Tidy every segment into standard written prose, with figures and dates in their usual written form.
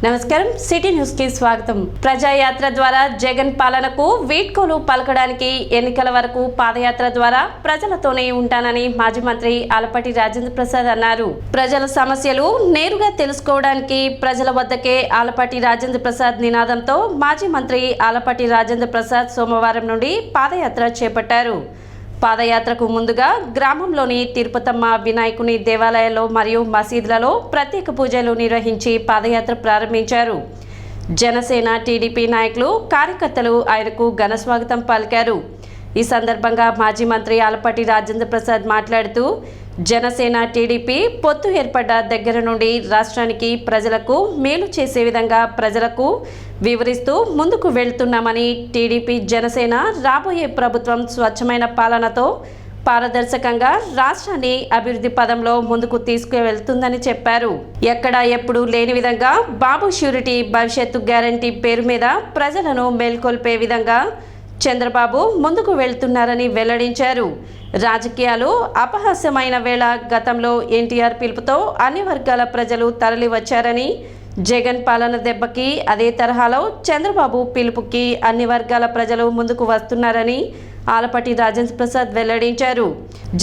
నమస్కారం city news కి స్వాగతం. ప్రజాయాత్ర ద్వారా జగన్ పాలనకు వీడ్కోలు పలకడానికి ఎన్నికల వరకు పాదయాత్ర ద్వారా ప్రజలతోనే ఉంటానని మాజీ మంత్రి ఆలపాటి రాజేంద్ర ప్రసాద్ అన్నారు. ప్రజల సమస్యలు నేరుగా తెలుసుకోవడానికి ప్రజల వద్దకే ఆలపాటి రాజేంద్ర ప్రసాద్ నినాదంతో మాజీ మంత్రి ఆలపాటి రాజేంద్ర ప్రసాద్ సోమవారం నుండి పాదయాత్ర చేపట్టారు. పాదయాత్రకు ముందుగా గ్రామంలోని తిరుపతమ్మ వినాయకుని దేవాలయాల్లో మరియు మసీదులలో ప్రత్యేక పూజలు నిర్వహించి పాదయాత్ర ప్రారంభించారు. జనసేన టీడీపీ నాయకులు కార్యకర్తలు ఆయనకు ఘన స్వాగతం పలికారు. ఈ సందర్భంగా మాజీ మంత్రి ఆలపాటి రాజేంద్ర ప్రసాద్ మాట్లాడుతూ జనసేన టీడీపీ పొత్తు ఏర్పడ్డ దగ్గర నుండి రాష్ట్రానికి ప్రజలకు మేలు చేసే విధంగా ప్రజలకు వివరిస్తూ ముందుకు వెళ్తున్నామని, టీడీపీ జనసేన రాబోయే ప్రభుత్వం స్వచ్ఛమైన పాలనతో పారదర్శకంగా రాష్ట్రాన్ని అభివృద్ధి పదంలో ముందుకు తీసుకువెళ్తుందని చెప్పారు. ఎక్కడా ఎప్పుడు లేని విధంగా బాబు ష్యూరిటీ భవిష్యత్తు గ్యారంటీ పేరు మీద ప్రజలను మేల్కొల్పే విధంగా చంద్రబాబు ముందుకు వెళ్తున్నారని వెల్లడించారు. రాజకీయాలు అపహాస్యమైన వేళ గతంలో ఎన్టీఆర్ పిలుపుతో అన్ని వర్గాల ప్రజలు తరలి వచ్చారని, జగన్ పాలన దెబ్బకి అదే తరహాలో చంద్రబాబు పిలుపుకి అన్ని వర్గాల ప్రజలు ముందుకు వస్తున్నారని ఆలపాటి రాజేంద్ర ప్రసాద్ వెల్లడించారు.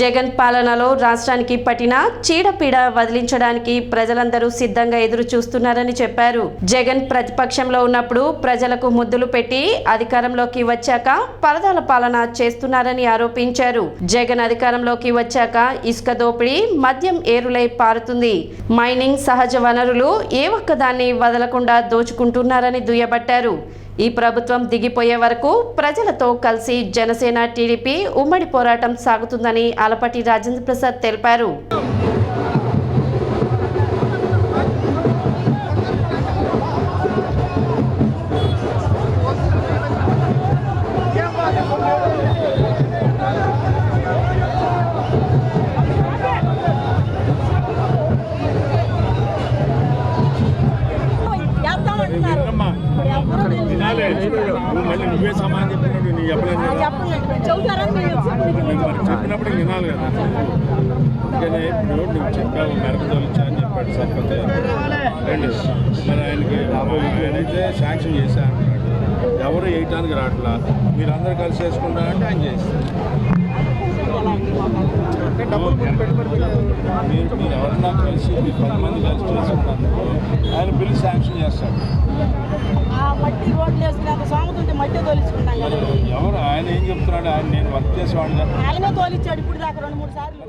జగన్ పాలనలో రాష్ట్రానికి పట్టిన చీడపీడ వదిలించడానికి ప్రజలందరూ సిద్ధంగా ఎదురు చూస్తున్నారని చెప్పారు. జగన్ ప్రతిపక్షంలో ఉన్నప్పుడు ప్రజలకు ముద్దులు పెట్టి అధికారంలోకి వచ్చాక పరదాల పాలన చేస్తున్నారని ఆరోపించారు. జగన్ అధికారంలోకి వచ్చాక ఇసుక దోపిడీ, మద్యం ఏరులై పారుతుంది. మైనింగ్, సహజ వనరులు ఏ ఒక్కదాన్ని వదలకుండా దోచుకుంటున్నారని దుయ్యబట్టారు. ఈ ప్రభుత్వం దిగిపోయే వరకు ప్రజలతో కలిసి జనసేన టీడీపీ ఉమ్మడి పోరాటం సాగుతుందని ఆలపాటి రాజేంద్ర ప్రసాద్ తెలిపారు. మళ్ళీ నువ్వే సమాధానం చెప్పినట్టు నీ చెప్పినప్పుడు వినాలి కదా. అందుకనే ఇప్పుడు నువ్వు చెప్పావు మెరకు తొలిచా అని చెప్పాడు సర్పంచ్. మరి ఆయనకి ఆయనైతే శాంక్షన్ చేశా అంటున్నాడు. ఎవరు వేయటానికి రావట్లా, మీరందరూ కలిసి వేసుకుంటారంటే ఆయన చేస్తారు. మీరు ఎవరన్నా కలిసి 10 మంది కలిసి చేసుకున్నందుకు ఆయన బిల్లు శాంక్షన్ చేస్తాడు. ఎవరు ఆయన ఏం చెప్తున్నాడు? ఆయన నేను వర్క్ చేసేవాడు కదా, ఆయన తోలిచ్చాడు ఇప్పుడు దాకా 2-3 సార్లు.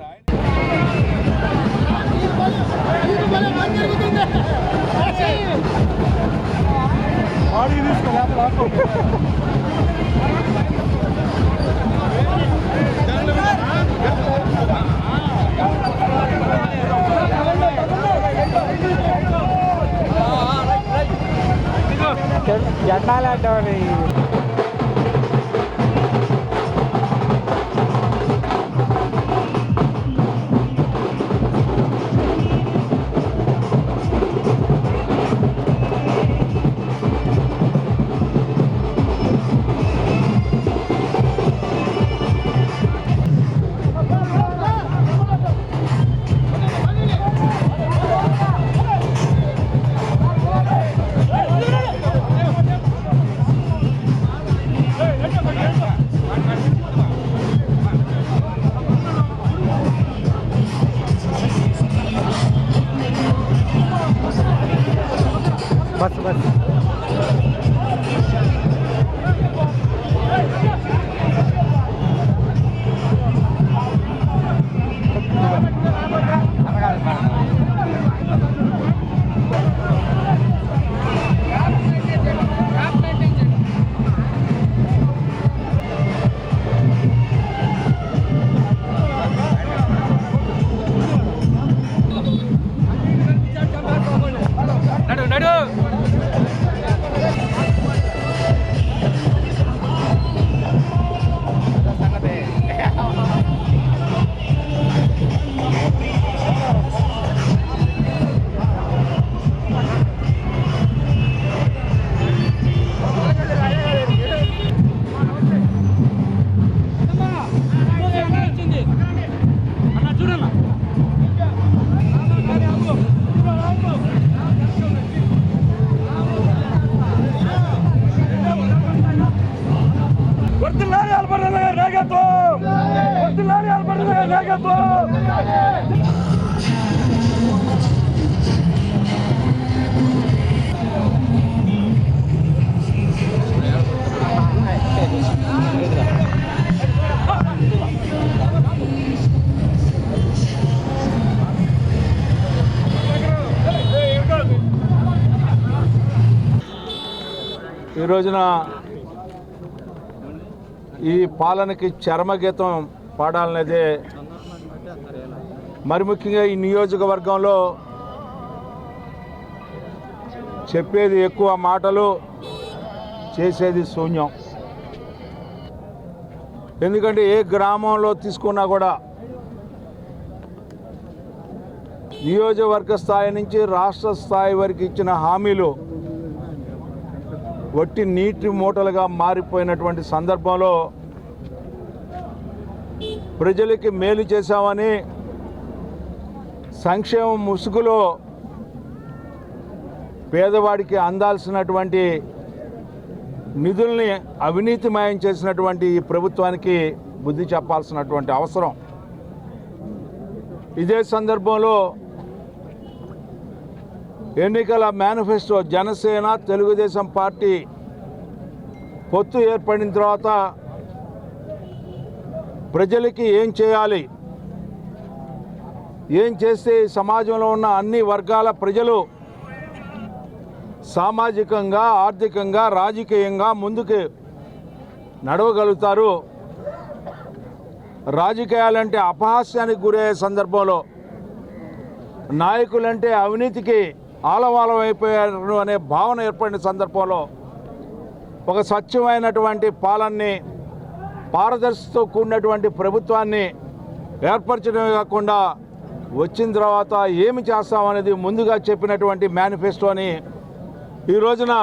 జెండాలంటే बस नडू ఈ రోజున ఈ పాలనకి చరమగీతం పాడాలనేదే మరి ముఖ్యంగా ఈ నియోజకవర్గంలో చెప్పేది ఎక్కువ మాటలు, చేసేది శూన్యం. ఎందుకంటే ఏ గ్రామంలో తీసుకున్నా కూడా నియోజకవర్గ స్థాయి నుంచి రాష్ట్ర స్థాయి వరకు ఇచ్చిన హామీలు వట్టి నీటి మూటలుగా మారిపోయినటువంటి సందర్భంలో ప్రజలకి మేలు చేశామని సంక్షేమం ముసుగులో పేదవాడికి అందాల్సినటువంటి నిధుల్ని అవినీతిమయం చేసినటువంటి ఈ ప్రభుత్వానికి బుద్ధి చెప్పాల్సినటువంటి అవసరం. ఇదే సందర్భంలో ఎన్నికల మేనిఫెస్టో జనసేన తెలుగుదేశం పార్టీ పొత్తు ఏర్పడిన తర్వాత ప్రజలకి ఏం చేయాలి, ఏం చేస్తే సమాజంలో ఉన్న అన్ని వర్గాల ప్రజలు సామాజికంగా, ఆర్థికంగా, రాజకీయంగా ముందుకు నడవగలుగుతారు, రాజకీయాలంటే అపహాస్యానికి గురయ్యే సందర్భంలో, నాయకులంటే అవినీతికి ఆలవాలం అయిపోయారు అనే భావన ఏర్పడిన సందర్భంలో ఒక స్వచ్ఛమైనటువంటి పాలనని, పారదర్శకతో కూడినటువంటి ప్రభుత్వాన్ని ఏర్పరచడమే కాకుండా వచ్చిన తర్వాత ఏమి చేస్తామనేది ముందుగా చెప్పినటువంటి మేనిఫెస్టోని ఈ రోజున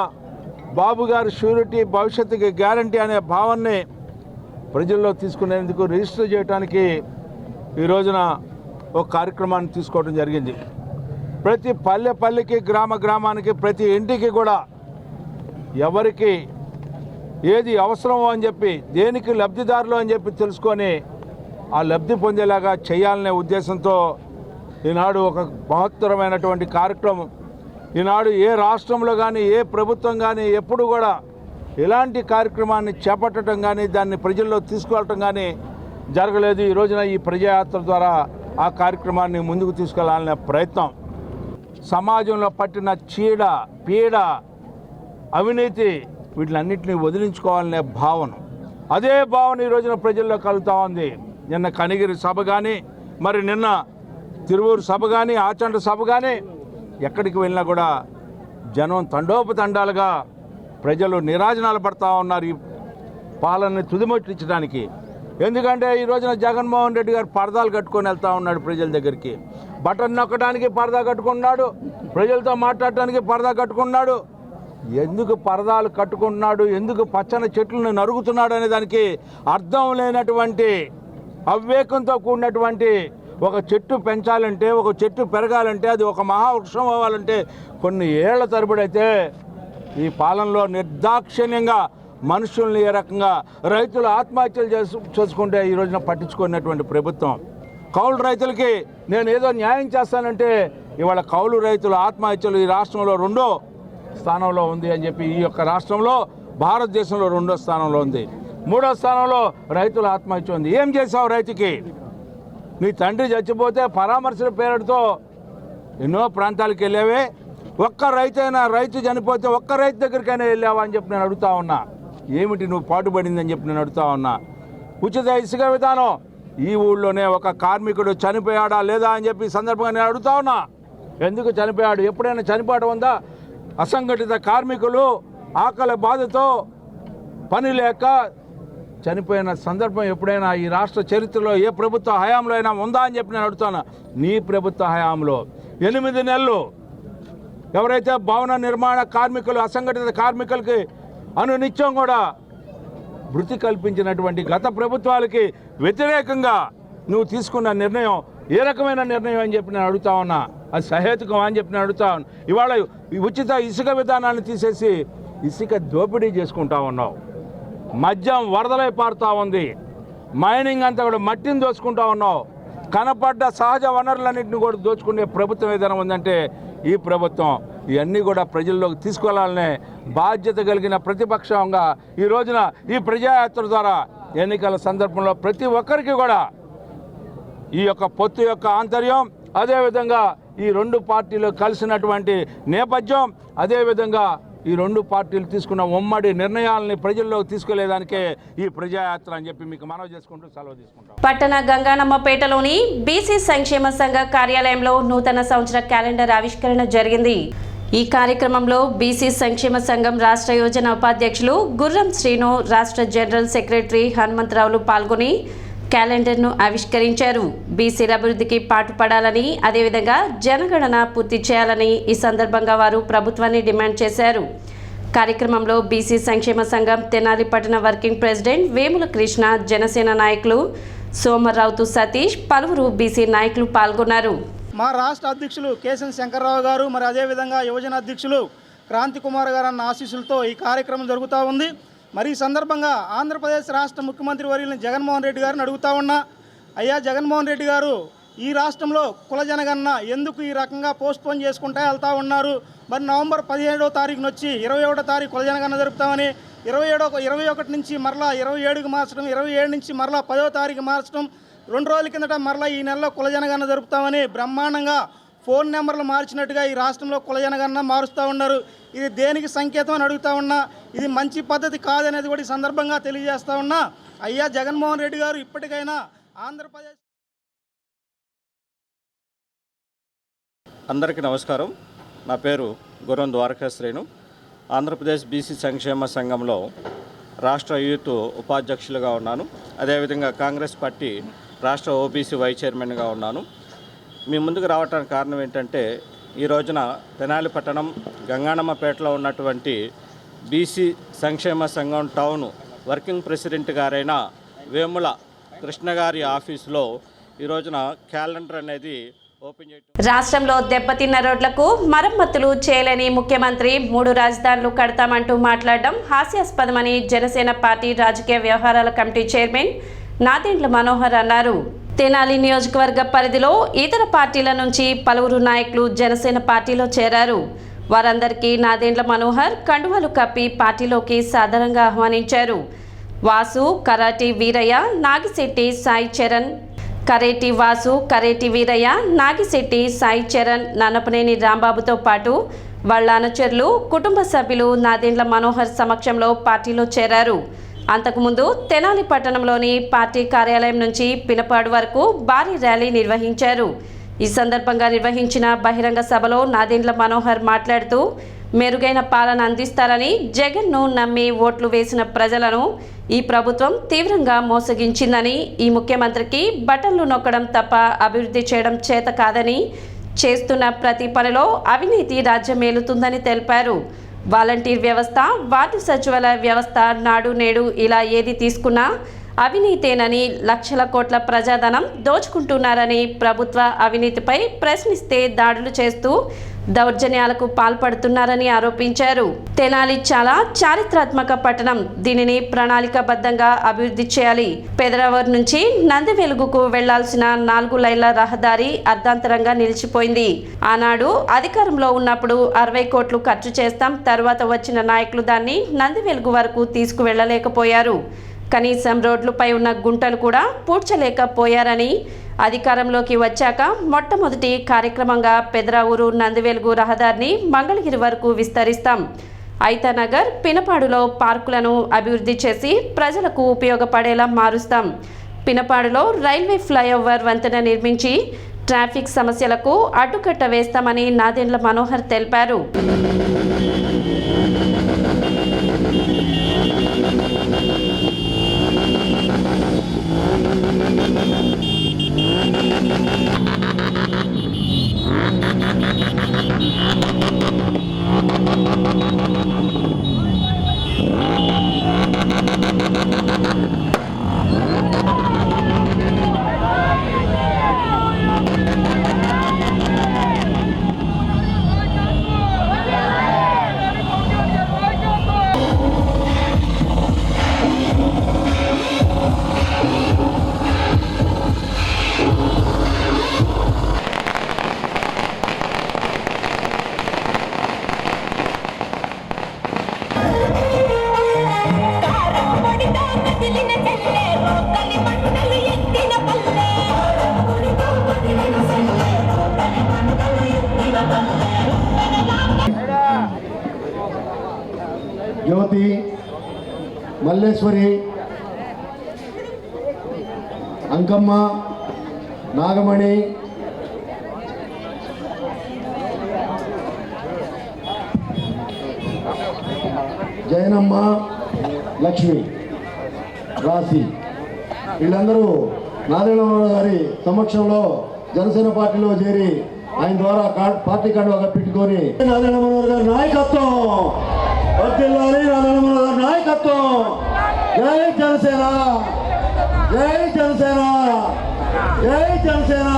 బాబు గారి షూరిటీ భవిష్యత్తుకి గ్యారంటీ అనే భావాన్ని ప్రజల్లో తీసుకునేందుకు రిజిస్టర్ చేయడానికి ఈ రోజున ఒక కార్యక్రమాన్ని తీసుకోవడం జరిగింది. ప్రతి పల్లెకి, గ్రామానికి, ప్రతి ఇంటికి కూడా ఎవరికి ఏది అవసరమో అని చెప్పి, దేనికి లబ్ధిదారులు అని చెప్పి తెలుసుకొని ఆ లబ్ధి పొందేలాగా చేయాలనే ఉద్దేశంతో ఈనాడు ఒక మహత్తరమైనటువంటి కార్యక్రమం. ఈనాడు ఏ రాష్ట్రంలో కానీ, ఏ ప్రభుత్వం కానీ ఎప్పుడు కూడా ఇలాంటి కార్యక్రమాన్ని చేపట్టడం కానీ, దాన్ని ప్రజల్లో తీసుకువెళ్ళటం కానీ జరగలేదు. ఈ రోజున ఈ ప్రజాయాత్ర ద్వారా ఆ కార్యక్రమాన్ని ముందుకు తీసుకెళ్లాలనే ప్రయత్నం. సమాజంలో పట్టిన చీడ, పీడ, అవినీతి వీటిలన్నింటినీ వదిలించుకోవాలనే భావన, అదే భావన ఈ రోజున ప్రజల్లో కలుగుతూ ఉంది. నిన్న కనిగిరి సభ కానీ, మరి నిన్న తిరువూరు సభ కానీ, ఆచండ సభ కానీ, ఎక్కడికి వెళ్ళినా కూడా జనం తండోపతండాలుగా ప్రజలు నీరాజనాలు పడతా ఉన్నారు ఈ పాలనని తుదిముట్టించడానికి. ఎందుకంటే ఈ రోజున జగన్మోహన్ రెడ్డి గారు పరదాలు కట్టుకొని వెళ్తూ ఉన్నాడు ప్రజల దగ్గరికి. బటన్ నొక్కడానికి పరదా కట్టుకున్నాడు, ప్రజలతో మాట్లాడటానికి పరదా కట్టుకున్నాడు. ఎందుకు పరదాలు కట్టుకుంటున్నాడు, ఎందుకు పచ్చని చెట్లను నరుగుతున్నాడు అనే దానికి అర్థం లేనటువంటి, అవివేకంతో కూడినటువంటి, ఒక చెట్టు పెంచాలంటే, ఒక చెట్టు పెరగాలంటే, అది ఒక మహావృక్షం అవ్వాలంటే కొన్ని ఏళ్ల తరబడి అయితే ఈ పాలనలో నిర్దాక్షిణ్యంగా మనుషుల్ని ఏ రకంగా రైతులు ఆత్మహత్యలు చేసుకుంటే ఈ రోజున పట్టించుకున్నటువంటి ప్రభుత్వం. కౌలు రైతులకి నేను ఏదో న్యాయం చేస్తానంటే ఇవాళ కౌలు రైతుల ఆత్మహత్యలు ఈ రాష్ట్రంలో 2వ స్థానంలో ఉంది అని చెప్పి, ఈ యొక్క రాష్ట్రంలో భారతదేశంలో 2వ స్థానంలో ఉంది. 3వ స్థానంలో రైతుల ఆత్మహత్య ఉంది. ఏం చేసావు రైతుకి? నీ తండ్రి చచ్చిపోతే పరామర్శల పేరుతో ఎన్నో ప్రాంతాలకు వెళ్ళావే. ఒక్క రైతు చనిపోతే ఒక్క రైతు దగ్గరికైనా వెళ్ళావా అని చెప్పి నేను అడుగుతా ఉన్నా. ఏమిటి నువ్వు పాటుపడిందని చెప్పి నేను అడుగుతా ఉన్నా. ఉచిత ఇసుక విధానం, ఈ ఊళ్ళోనే ఒక కార్మికుడు చనిపోయాడా లేదా అని చెప్పి సందర్భంగా నేను అడుగుతా ఉన్నా. ఎందుకు చనిపోయాడు? ఎప్పుడైనా చనిపోవడం ఉందా? అసంఘటిత కార్మికులు ఆకలి బాధతో పని లేక చనిపోయిన సందర్భం ఎప్పుడైనా ఈ రాష్ట్ర చరిత్రలో ఏ ప్రభుత్వ హయాంలో అయినా ఉందా అని చెప్పి నేను అడుగుతాను. నీ ప్రభుత్వ హయాంలో 8 నెలలు ఎవరైతే భవన నిర్మాణ కార్మికులు, అసంఘటిత కార్మికులకి అనునిత్యం కూడా వృత్తి కల్పించినటువంటి గత ప్రభుత్వాలకి వ్యతిరేకంగా నువ్వు తీసుకున్న నిర్ణయం ఏ రకమైన నిర్ణయం అని చెప్పి నేను అడుగుతా ఉన్నా. అది సహేతుకం అని చెప్పి నేను అడుగుతా ఉన్నా. ఇవాళ ఉచిత ఇసుక విధానాన్ని తీసేసి ఇసుక దోపిడీ చేసుకుంటా ఉన్నావు. మద్యం వరదలై పారుతూ ఉంది. మైనింగ్ అంతా కూడా మట్టిని దోచుకుంటా ఉన్నావు. కనపడ్డ సహజ వనరులన్నింటినీ కూడా దోచుకునే ప్రభుత్వం ఏదైనా ఉందంటే ఈ ప్రభుత్వం. ఇవన్నీ కూడా ప్రజల్లోకి తీసుకెళ్లాలనే బాధ్యత కలిగిన ప్రతిపక్షంగా ఈ రోజున ఈ ప్రజాయాత్ర ద్వారా ఎన్నికల సందర్భంలో ప్రతి ఒక్కరికి కూడా ఈ యొక్క పొత్తు యొక్క ఆంతర్యం, అదేవిధంగా ఈ రెండు పార్టీలు కలిసినటువంటి నేపథ్యం, అదేవిధంగా ఈ రెండు పార్టీలు తీసుకున్న ఉమ్మడి నిర్ణయాలని ప్రజల్లోకి తీసుకెళ్లేదానికే ఈ ప్రజాయాత్ర అని చెప్పి మీకు మనవి చేసుకుంటూ సెలవు తీసుకుంటాం. పట్టణ గంగానమ్మపేటలోని బీసీ సంక్షేమ సంఘ కార్యాలయంలో నూతన సంవత్సర క్యాలెండర్ ఆవిష్కరణ జరిగింది. ఈ కార్యక్రమంలో బీసీ సంక్షేమ సంఘం రాష్ట్ర యోజన ఉపాధ్యక్షులు గుర్రం శ్రీను, రాష్ట్ర జనరల్ సెక్రటరీ హనుమంతరావులు పాల్గొని క్యాలెండర్ను ఆవిష్కరించారు. బీసీల అభివృద్ధికి పాటుపడాలని, అదేవిధంగా జనగణన పూర్తి చేయాలని ఈ సందర్భంగా వారు ప్రభుత్వాన్ని డిమాండ్ చేశారు. కార్యక్రమంలో బీసీ సంక్షేమ సంఘం తెనాలి పట్టణ వర్కింగ్ ప్రెసిడెంట్ వేముల కృష్ణ, జనసేన నాయకులు సోమరావుతు సతీష్, పలువురు బీసీ నాయకులు పాల్గొన్నారు. మా రాష్ట్ర అధ్యక్షులు కేశన్ శంకర్రావు గారు, మరి అదేవిధంగా యువజన అధ్యక్షులు క్రాంతి కుమార్ గారు అన్న ఆశీస్సులతో ఈ కార్యక్రమం జరుగుతూ ఉంది. మరి ఈ సందర్భంగా ఆంధ్రప్రదేశ్ రాష్ట్ర ముఖ్యమంత్రి వర్యులు జగన్మోహన్ రెడ్డి గారిని అడుగుతా ఉన్నా, అయ్యా జగన్మోహన్ రెడ్డి గారు, ఈ రాష్ట్రంలో కుల జనగణన ఎందుకు ఈ రకంగా పోస్ట్పోన్ చేసుకుంటూ వెళ్తూ ఉన్నారు? మరి నవంబర్ 17వ తారీఖున వచ్చి 21వ తారీఖు కుల జనగణన జరుపుతామని, 21 నుంచి మరలా 27కి మార్చడం, 27 నుంచి మరలా 10వ తారీఖు మార్చడం, 2 రోజుల కిందట మరలా ఈ నెలలో కుల జనగణన జరుపుతామని బ్రహ్మాండంగా ఫోన్ నెంబర్లు మార్చినట్టుగా ఈ రాష్ట్రంలో కుల జనగణన మారుస్తూ ఉన్నారు. ఇది దేనికి సంకేతం అని అడుగుతా ఉన్నా. ఇది మంచి పద్ధతి కాదనేది కూడా ఈ సందర్భంగా తెలియజేస్తా ఉన్నా. అయ్యా జగన్మోహన్ రెడ్డి గారు, ఇప్పటికైనా ఆంధ్రప్రదేశ్. అందరికీ నమస్కారం. నా పేరు గుర్రం ద్వారకాశ్రీను. ఆంధ్రప్రదేశ్ బీసీ సంక్షేమ సంఘంలో రాష్ట్ర యూత్ ఉపాధ్యక్షులుగా ఉన్నాను. అదేవిధంగా కాంగ్రెస్ పార్టీ రాష్ట్ర ఓబీసీ వైస్ చైర్మన్గా ఉన్నాను. మీ ముందుకు రావడానికి కారణం ఏంటంటే, ఈ రోజున తెనాలి పట్టణం గంగానమ్మపేటలో ఉన్నటువంటి బీసీ సంక్షేమ సంఘం టౌన్ వర్కింగ్ ప్రెసిడెంట్ గారైన వేముల కృష్ణ గారి ఆఫీసులో ఈ రోజున క్యాలెండర్ అనేది ఓపెన్ చేయడం. రాష్ట్రంలో దెబ్బతిన్న రోడ్లకు మరమ్మతులు చేయలేని ముఖ్యమంత్రి 3 రాజధానులు కడతామంటూ మాట్లాడడం హాస్యాస్పదమని జనసేన పార్టీ రాజకీయ వ్యవహారాల కమిటీ చైర్మన్ నాదెండ్ల మనోహర్ అన్నారు. తెనాలి నియోజకవర్గ పరిధిలో ఇతర పార్టీల నుంచి పలువురు నాయకులు జనసేన పార్టీలో చేరారు. వారందరికీ నాదెండ్ల మనోహర్ కండువాలు కప్పి పార్టీలోకి సాదరంగా ఆహ్వానించారు. వాసు, కరాటి వీరయ్య, నాగిశెట్టి సాయి చరణ్, కరేటి వాసు, కరేటి వీరయ్య, నాగిశెట్టి సాయి చరణ్, నన్నపనేని రాంబాబుతో పాటు వాళ్ళ అనుచరులు, కుటుంబ సభ్యులు నాదెండ్ల మనోహర్ సమక్షంలో పార్టీలో చేరారు. అంతకుముందు తెనాలి పట్టణంలోని పార్టీ కార్యాలయం నుంచి పినపాడు వరకు భారీ ర్యాలీ నిర్వహించారు. ఈ సందర్భంగా నిర్వహించిన బహిరంగ సభలో నాదెండ్ల మనోహర్ మాట్లాడుతూ, మెరుగైన పాలన అందిస్తారని జగన్ను నమ్మి ఓట్లు వేసిన ప్రజలను ఈ ప్రభుత్వం తీవ్రంగా మోసగించిందని, ఈ ముఖ్యమంత్రికి బటన్లు నొక్కడం తప్ప అభివృద్ధి చేయడం చేత కాదని, చేస్తున్న ప్రతి పనిలో అవినీతి రాజ్యమేలుతుందని తెలిపారు. వాలంటీర్ వ్యవస్థ, వార్డు సచివాలయ వ్యవస్థ, నాడు నేడు ఇలా ఏది తీసుకున్నా అవినీతేనని, లక్షల కోట్ల ప్రజాధనం దోచుకుంటున్నారని, ప్రభుత్వ అవినీతిపై ప్రశ్నిస్తే దాడులు చేస్తూ దౌర్జన్యాలకు పాల్పడుతున్నారని ఆరోపించారు. తెనాలి చాలా చారిత్రాత్మక పట్టణం. దీనిని ప్రణాళికాబద్ధంగా అభివృద్ధి చేయాలి. పెదరావూరు నుంచి నందివెలుగుకు వెళ్లాల్సిన 4 లైన్ల రహదారి అర్ధాంతరంగా నిలిచిపోయింది. ఆనాడు అధికారంలో ఉన్నప్పుడు 60 కోట్లు ఖర్చు చేస్తాం, తర్వాత వచ్చిన నాయకులు దాన్ని నందివెలుగు వరకు తీసుకువెళ్లలేకపోయారు. కనీసం రోడ్లపై ఉన్న గుంటలు కూడా పూడ్చలేకపోయారని, అధికారంలోకి వచ్చాక మొట్టమొదటి కార్యక్రమంగా పెదరావూరు నందివెలుగు రహదారిని మంగళగిరి వరకు విస్తరిస్తాం. ఐతానగర్, పినపాడులో పార్కులను అభివృద్ధి చేసి ప్రజలకు ఉపయోగపడేలా మారుస్తాం. పినపాడులో రైల్వే ఫ్లైఓవర్ వంతెన నిర్మించి ట్రాఫిక్ సమస్యలకు అడ్డుకట్ట వేస్తామని నాదెండ్ల మనోహర్ తెలిపారు. జ్యోతి, మల్లేశ్వరి, అంకమ్మ, నాగమణి, జయనమ్మ, లక్ష్మి, రాశి వీళ్ళందరూ నారాయణరావు గారి సమక్షంలో జనసేన పార్టీలో చేరి ఆయన ద్వారా పార్టీ కండువా పెట్టుకొని నారాయణ మనోహర్ గారి నాయకత్వం వర్ధిల్లాలి. నారాయణ మనోహర్ గారి నాయకత్వం. జై జనసేన, జై జనసేన, జై జనసేన.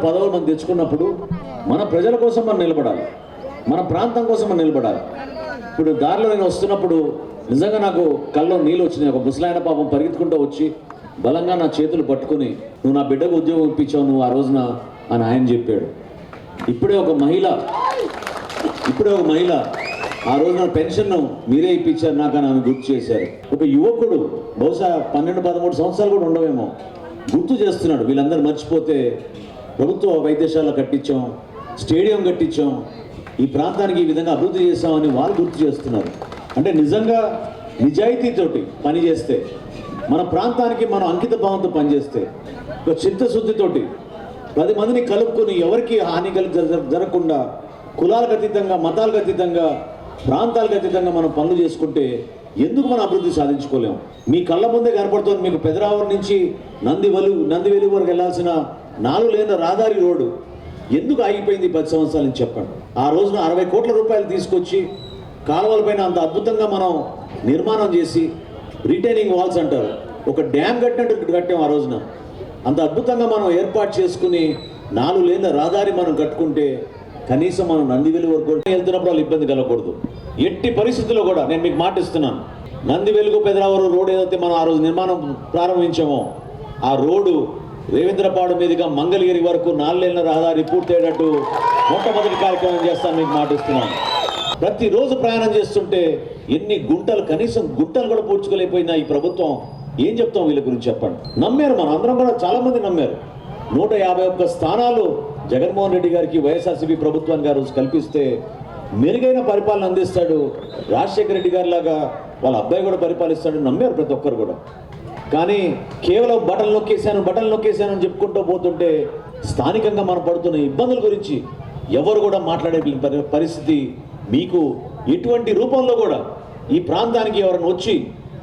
పదవులు మనం తెచ్చుకున్నప్పుడు మన ప్రజల కోసం మనం నిలబడాలి, మన ప్రాంతం కోసం మనం నిలబడాలి. ఇప్పుడు దారిలో నేను వస్తున్నప్పుడు నిజంగా నాకు కళ్ళలో నీళ్ళు వచ్చినాయి. ఒక ముసలాయన పాపం పరిగెత్తుకుంటూ వచ్చి బలంగా నా చేతులు పట్టుకుని, నువ్వు నా బిడ్డకు ఉద్యోగం ఇప్పించావు నువ్వు ఆ రోజున అని ఆయన చెప్పాడు. ఇప్పుడే ఒక మహిళ ఆ రోజున పెన్షన్ మీరే ఇప్పించారు నాకు అని ఆమె గుర్తు చేశారు. ఒక యువకుడు బహుశా 12-13 సంవత్సరాలు కూడా ఉండవేమో గుర్తు చేస్తున్నాడు. వీళ్ళందరూ మర్చిపోతే ప్రభుత్వ వైద్యశాల కట్టించాం, స్టేడియం కట్టించాం, ఈ ప్రాంతానికి ఈ విధంగా అభివృద్ధి చేస్తామని వాళ్ళు గుర్తు చేస్తున్నారు. అంటే నిజంగా నిజాయితీతోటి పనిచేస్తే, మన ప్రాంతానికి మనం అంకిత భావంతో పనిచేస్తే, ఒక చిత్తశుద్ధితోటి 10 మందిని కలుపుకొని ఎవరికి హాని జరగకుండా కులాలకు అతీతంగా, మతాలకు అతీతంగా, ప్రాంతాలకు అతీతంగా మనం పనులు చేసుకుంటే ఎందుకు మనం అభివృద్ధి సాధించుకోలేము? మీ కళ్ళ ముందే కనపడుతుంది. మీకు పెదరావరం నుంచి నందివెలుగు వరకు వెళ్ళాల్సిన 4 లేన్ల రహదారి రోడ్డు ఎందుకు ఆగిపోయింది 10 సంవత్సరాల నుంచి చెప్పండి. ఆ రోజున 60 కోట్ల రూపాయలు తీసుకొచ్చి కాలువలపైన అంత అద్భుతంగా మనం నిర్మాణం చేసి, రిటైనింగ్ వాల్స్ అంటారు, ఒక డ్యామ్ కట్టినట్టు కట్టాం. ఆ రోజున అంత అద్భుతంగా మనం ఏర్పాటు చేసుకుని 4 లేన్ల రహదారి మనం కట్టుకుంటే కనీసం మనం నందివెలుగు వరకు వెళ్తున్నప్పుడు వాళ్ళు ఇబ్బంది కలగకూడదు. ఎట్టి పరిస్థితుల్లో కూడా నేను మీకు మాటిస్తున్నాను, నందివెలుగు పెదరావరం రోడ్ ఏదైతే మనం ఆ రోజు నిర్మాణం ప్రారంభించామో ఆ రోడ్డు రేవేంద్రపాడు మీదుగా మంగళగిరి వరకు 4 లేన్ల రహదారి పూర్తయ్యేటట్టు మొట్టమొదటి కార్యక్రమం చేస్తాను మీకు మాటిస్తున్నాను. ప్రతిరోజు ప్రయాణం చేస్తుంటే ఎన్ని గుంటలు, కనీసం గుంటలు కూడా పూడ్చుకోలేకపోయినా ఈ ప్రభుత్వం ఏం చెప్తాం వీళ్ళ గురించి చెప్పండి. నమ్మారు, మన అందరం కూడా చాలా మంది నమ్మారు. 151 స్థానాలు జగన్మోహన్ రెడ్డి గారికి వైఎస్ఆర్సీపీ ప్రభుత్వానికి ఆ రోజు కల్పిస్తే మెరుగైన పరిపాలన అందిస్తాడు, రాజశేఖర రెడ్డి గారి లాగా వాళ్ళ అబ్బాయి కూడా పరిపాలిస్తాడు నమ్మారు ప్రతి ఒక్కరు కూడా. కానీ కేవలం బటన్ నొక్కేశాను అని చెప్పుకుంటూ పోతుంటే స్థానికంగా మనం పడుతున్న ఇబ్బందుల గురించి ఎవరు కూడా మాట్లాడే పరిస్థితి మీకు ఎటువంటి రూపంలో కూడా ఈ ప్రాంతానికి ఎవరైనా వచ్చి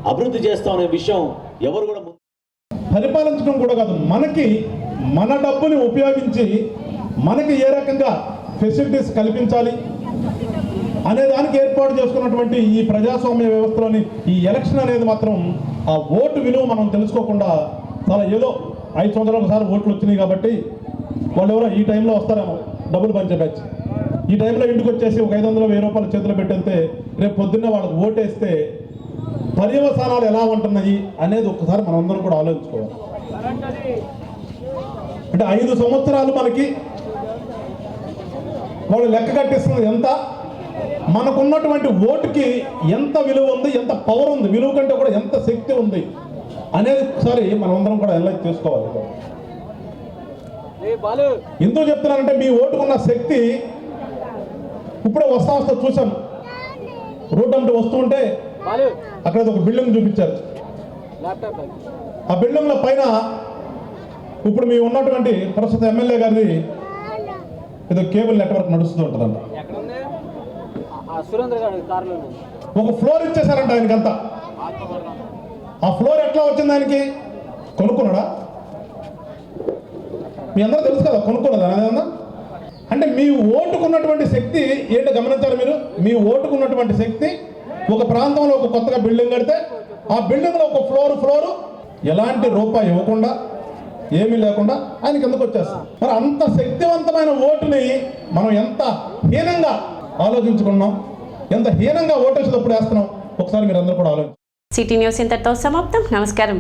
అభివృద్ధి చేస్తామనే విషయం ఎవరు కూడా పరిపాలించడం కూడా కాదు, మనకి మన డబ్బుని ఉపయోగించి మనకి ఏ రకంగా ఫెసిలిటీస్ కల్పించాలి అనే దానికి ఏర్పాటు చేసుకున్నటువంటి ఈ ప్రజాస్వామ్య వ్యవస్థలోని ఈ ఎలక్షన్ అనేది మాత్రం ఆ ఓటు విలువ మనం తెలుసుకోకుండా చాలా ఏదో 5 సంవత్సరాలకు ఒకసారి ఓట్లు వచ్చినాయి కాబట్టి వాళ్ళు ఎవరో ఈ టైంలో వస్తారేమో డబ్బులు పంచే బ్యాచ్, ఈ టైంలో ఇంటికి వచ్చేసి ఒక 500-1000 రూపాయలు చేతిలో పెట్టేస్తే రేపు పొద్దున్నే వాళ్ళకి ఓటేస్తే పర్యవసానాలు ఎలా ఉంటున్నాయి అనేది ఒక్కసారి మనం అందరం కూడా ఆలోచించుకోవాలి. అంటే 5 సంవత్సరాలు మనకి వాళ్ళు లెక్క కట్టిస్తున్నది ఎంత, మనకున్నటువంటి ఓటుకి ఎంత విలువ ఉంది, ఎంత పవర్ ఉంది, విలువ కంటే కూడా ఎంత శక్తి ఉంది అనేది ఒకసారి మనమందరం కూడా అనలైజ్ చేసుకోవాలి. ఎందుకు చెప్తున్నానంటే మీ ఓటుకున్న శక్తి ఇప్పుడే వస్తా చూశాను, రోడ్డు అంటే వస్తుంటే అక్కడ ఒక బిల్డింగ్ చూపించారు. ఆ బిల్డింగ్ల పైన ఇప్పుడు మీ ఉన్నటువంటి ప్రస్తుత ఎమ్మెల్యే గారిది ఏదో కేబుల్ నెట్వర్క్ నడుస్తూ ఉంటుందంట. ఒక ఫ్లోర్ ఇచ్చేసారంట ఆయనకంతా. ఆ ఫ్లోర్ ఎట్లా వచ్చింది ఆయనకి? కొనుక్కున్నాడా? మీ అందరూ తెలుసు కదా, కొనుక్కున్నదా అదేమన్నా? అంటే మీ ఓటుకున్నటువంటి శక్తి ఏంటో గమనించాలి మీరు. మీ ఓటుకున్నటువంటి శక్తి ఒక ప్రాంతంలో ఒక కొత్తగా బిల్డింగ్ కడితే ఆ బిల్డింగ్లో ఒక ఫ్లోరు ఎలాంటి రూపాయి ఇవ్వకుండా ఏమీ లేకుండా ఆయనకి ఎందుకు వచ్చేస్తాం? మరి అంత శక్తివంతమైన ఓటుని మనం ఎంత హీనంగా ఆలోచించుకున్నాం, ఎంత హీనంగా ఓటేసేటప్పుడు వేస్తున్నాం ఒకసారి మీరు అందరూ కూడా ఆలోచించండి. సిటీ న్యూస్ ఇంతటితో సమాప్తం. నమస్కారం.